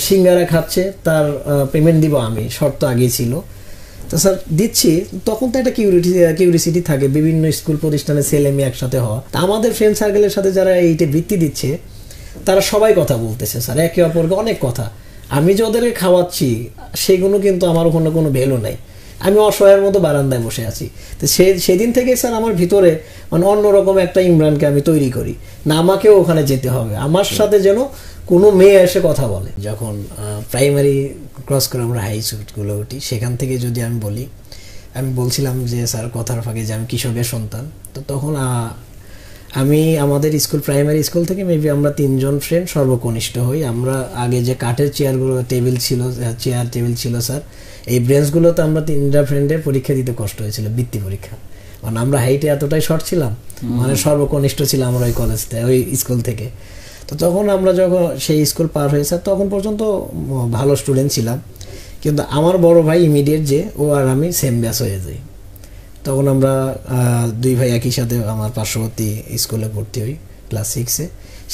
সিঙ্গারা খাচ্ছে, তার পেমেন্ট দিব আমি, শর্ত আগেই ছিল। তো স্যার দিচ্ছি, তখন তো একটা কিউরিসিটি থাকে, বিভিন্ন স্কুল প্রতিষ্ঠানে ছেলে মেয়ে একসাথে হওয়া। তা আমাদের ফ্রেন্ড সার্কেলের সাথে যারা এইটা বৃত্তি দিচ্ছে তারা সবাই কথা বলতেছে স্যার, একে অপরকে অনেক কথা। আমি যে ওদেরকে খাওয়াচ্ছি সেগুলো কিন্তু আমার ওখানে কোনো ভ্যালু নাই, আমি অসহায়ের মতো বারান্দায় বসে আছি। তো সেদিন থেকে স্যার আমার ভিতরে মানে অন্যরকম একটা ইমরানকে আমি তৈরি করি, না আমাকেও ওখানে যেতে হবে, আমার সাথে যেন কোনো মেয়ে এসে কথা বলে। যখন প্রাইমারি ক্রস করে আমরা হাই স্কুলে উঠি, সেখান থেকে যদি আমি বলি, আমি বলছিলাম যে স্যার কথার ফাঁকে যে আমি কৃষকের সন্তান। তো তখন আমি আমাদের স্কুল প্রাইমারি স্কুল থেকে মেবি আমরা 3 জন ফ্রেন্ড সর্বকনিষ্ঠ হই। আমরা আগে যে কাঠের চেয়ারগুলো টেবিল ছিল, চেয়ার টেবিল ছিল স্যার, এই ব্রেঞ্চগুলোতে আমরা 3টা ফ্রেন্ডের পরীক্ষা দিতে কষ্ট হয়েছিল, বৃত্তি পরীক্ষা। মানে আমরা হাইটে এতটাই শর্ট ছিলাম, মানে সর্বকনিষ্ঠ ছিলাম আমরা ওই কলেজ থেকে, ওই স্কুল থেকে। তো তখন আমরা যখন সেই স্কুল পার হয়ে স্যার, তখন পর্যন্ত ভালো স্টুডেন্ট ছিলাম, কিন্তু আমার বড় ভাই ইমিডিয়েট যে ও আর আমি সেম ব্যাচ হয়ে যাই। তখন আমরা 2 ভাই একই সাথে আমার পার্শ্ববর্তী স্কুলে ভর্তি হই ক্লাস 6-এ।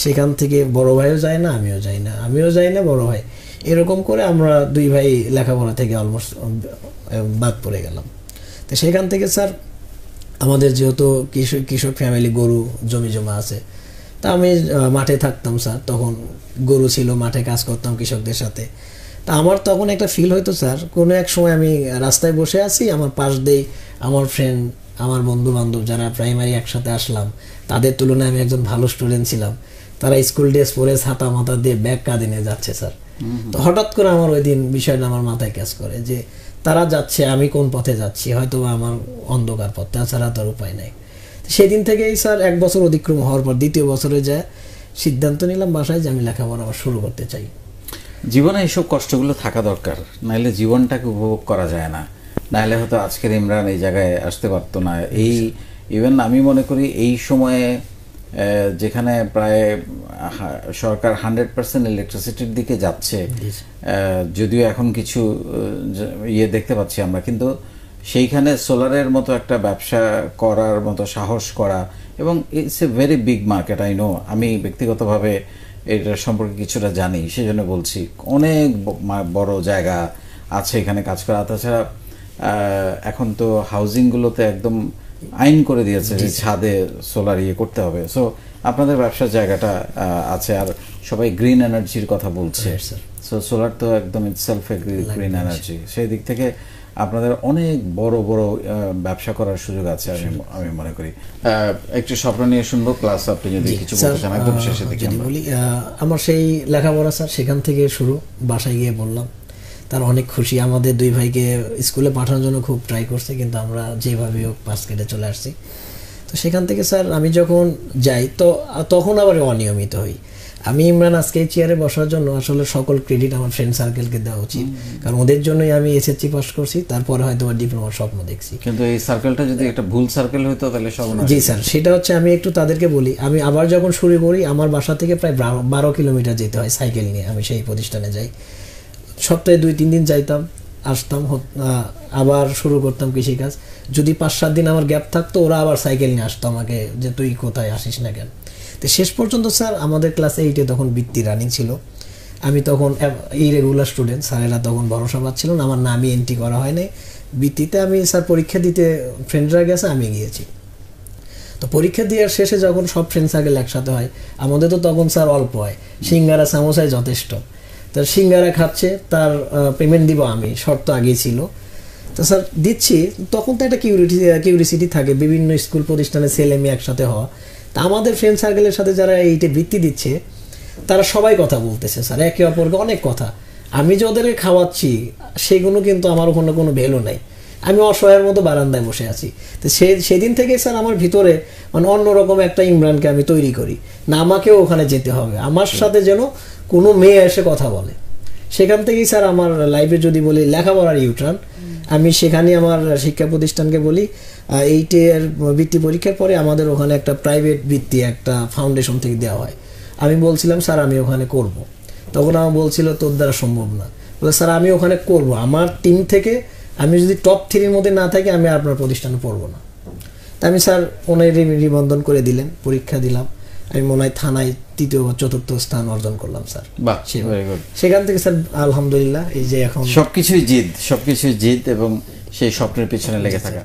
সেখান থেকে বড় ভাইও যায় না, আমিও যাই না, আমিও যাই না বড় ভাই, এরকম করে আমরা 2 ভাই লেখাপড়া থেকে অলমোস্ট বাদ পড়ে গেলাম। তো সেখান থেকে স্যার আমাদের যেহেতু কৃষক ফ্যামিলি, গরু জমি জমা আছে, তা আমি মাঠে থাকতাম স্যার, তখন গরু ছিল, মাঠে কাজ করতাম কৃষকদের সাথে। তা আমার তখন একটা ফিল হইতো স্যার, কোনো এক সময় আমি রাস্তায় বসে আছি, আমার পাশ দিয়ে আমার ফ্রেন্ড, আমার বন্ধু বান্ধব যারা প্রাইমারি একসাথে আসলাম, তাদের তুলনায় আমি একজন ভালো স্টুডেন্ট ছিলাম, তারা স্কুল ড্রেস পরে ছাতা মাথা দিয়ে ব্যাগ কাঁধে নিয়ে যাচ্ছে স্যার। তো হঠাৎ করে আমার ওই দিন বিষয়টা আমার মাথায় কাজ করে যে তারা যাচ্ছে, আমি কোন পথে যাচ্ছি, হয়তো আমার অন্ধকার পথ, তাছাড়া তার উপায় নাই। সেদিন থেকেই স্যার 1 বছর অতিক্রম হওয়ার পর 2য় বছরে যায় সিদ্ধান্ত নিলাম বাসায় যে আমি লেখাপড়া আবার শুরু করতে চাই। জীবনে এইসব কষ্টগুলো থাকা দরকার, নাহলে জীবনটাকে উপভোগ করা যায় না, নাহলে হয়তো আজকের ইমরান এই জায়গায় আসতে পারতো না। এই ইভেন আমি মনে করি এই সময়ে যেখানে প্রায় সরকার 100% ইলেকট্রিসিটির দিকে যাচ্ছে, যদিও এখন কিছু দেখতে পাচ্ছি আমরা, কিন্তু সেইখানে সোলারের মতো একটা ব্যবসা করার মতো সাহস করা, এবং it's a very big market. I know, আমি ব্যক্তিগতভাবে এটার সম্পর্কে কিছুটা জানি, সেজন্য বলছি অনেক বড় জায়গা আছে এখানে কাজ করা। তাছাড়া এখন তো হাউজিংগুলোতে একদম আইন করে দিয়েছে যে ছাদে সোলার করতে হবে। সো আপনাদের ব্যবসার জায়গাটা আছে, আর সবাই গ্রিন এনার্জির কথা বলছে। সো সোলার তো একদম ইটসেলফ এ গ্রিন এনার্জি, সেই দিক থেকে আপনাদের অনেক বড় বড় ব্যবসা করার সুযোগ আছে আমি মনে করি। একটু স্বপ্ন নিয়ে শুনবো, ক্লাস আপনি যদি কিছু বলতে চান একদম শেষে দিকে বলি। আমার সেই লেখাপড়া স্যার সেখান থেকে শুরু, বাসায় গিয়ে বললাম, তার অনেক খুশি। আমাদের 2 ভাইকে স্কুলে পাঠানোর জন্য খুব ট্রাই করছে, কিন্তু আমরা যেভাবে হোক পাস কেটে চলে আসছি। তো সেখান থেকে স্যার আমি যখন যাই, তো তখন আবার অনিয়মিত হই। আমি ইমরান আজকে এই চেয়ারে বসার জন্য আসলে সকল ক্রেডিট আমার ফ্রেন্ড সার্কেলকে দেওয়া উচিত, কারণ ওদের জন্যই আমি এসএসসি পাস করছি, তারপরে হয়তো ডিপ্লোমার স্বপ্ন দেখছি। কিন্তু এই সার্কেলটা যদি একটা ভুল সার্কেল হতো তাহলে সব। জি স্যার, সেটা হচ্ছে আমি একটু তাদেরকে বলি, আমি আবার যখন শুরু করি আমার বাসা থেকে প্রায় 12 কিলোমিটার যেতে হয় সাইকেল নিয়ে, আমি সেই প্রতিষ্ঠানে যাই। সপ্তাহে 2-3 দিন যাইতাম, আসতাম, আবার শুরু করতাম কৃষিকাজ। যদি 5-7 দিন আমার গ্যাপ থাকতো, ওরা আবার সাইকেল নিয়ে আসতো আমাকে যে তুই কোথায় আসিস না কেন। তো শেষ পর্যন্ত স্যার আমাদের ক্লাস 8-এ তখন বৃত্তি রানিং ছিল, আমি তখন ইরেগুলার স্টুডেন্ট, স্যারেরা তখন ভরসা পাচ্ছিল না, আমার নামই এন্ট্রি করা হয় নাই বৃত্তিতে। আমি স্যার পরীক্ষা দিতে, ফ্রেন্ডরা গেছে, আমি গিয়েছি। তো পরীক্ষা দেওয়ার শেষে যখন সব ফ্রেন্ড সার্কেল একসাথে হয়, আমাদের তো তখন স্যার অল্প হয়, সিঙ্গারা সামোসায় যথেষ্ট। তার সিঙ্গারা খাচ্ছে, তার পেমেন্ট দিব আমি, শর্ত আগেই ছিল। তো স্যার দিচ্ছি, তখন তো একটা কিউরিসিটি থাকে, বিভিন্ন স্কুল প্রতিষ্ঠানে ছেলে মেয়ে একসাথে হওয়া। তা আমাদের ফ্রেন্ড সার্কেলের সাথে যারা এইটা বৃত্তি দিচ্ছে তারা সবাই কথা বলতেছে স্যার, একে অপরকে অনেক কথা। আমি যে ওদেরকে খাওয়াচ্ছি সেগুলো কিন্তু আমার ওখানে কোনো ভ্যালু নাই, আমি অসহায়ের মতো বারান্দায় বসে আছি। তো সেদিন থেকে স্যার আমার ভিতরে মানে অন্যরকম একটা ইমরানকে আমি তৈরি করি, না আমাকেও ওখানে যেতে হবে, আমার সাথে যেন কোনো মেয়ে এসে কথা বলে। সেখান থেকেই স্যার আমার লাইফে যদি বলি লেখাপড়ার ইউটার্ন, আমি সেখানে আমার শিক্ষা প্রতিষ্ঠানকে বলি 8-এর বৃত্তি পরীক্ষার পরে আমাদের ওখানে একটা প্রাইভেট বৃত্তি একটা ফাউন্ডেশন থেকে দেওয়া হয়। আমি বলছিলাম স্যার আমি ওখানে করব। তখন আমার বলছিল তোর দ্বারা সম্ভব না, বলে স্যার আমি ওখানে করব, আমার টিম থেকে আমি যদি টপ 3-র মধ্যে না থাকি আমি আপনার প্রতিষ্ঠানে পড়বো না। তা আমি স্যার ওনার নিবন্ধন করে দিলেন, পরীক্ষা দিলাম, আমি মনে হয় থানায় তৃতীয় বা চতুর্থ স্থান অর্জন করলাম স্যার। বাহ, very good। সেখান থেকে স্যার আলহামদুলিল্লাহ এই যে এখন সবকিছুই জিদ এবং সেই স্বপ্নের পিছনে লেগে থাকা।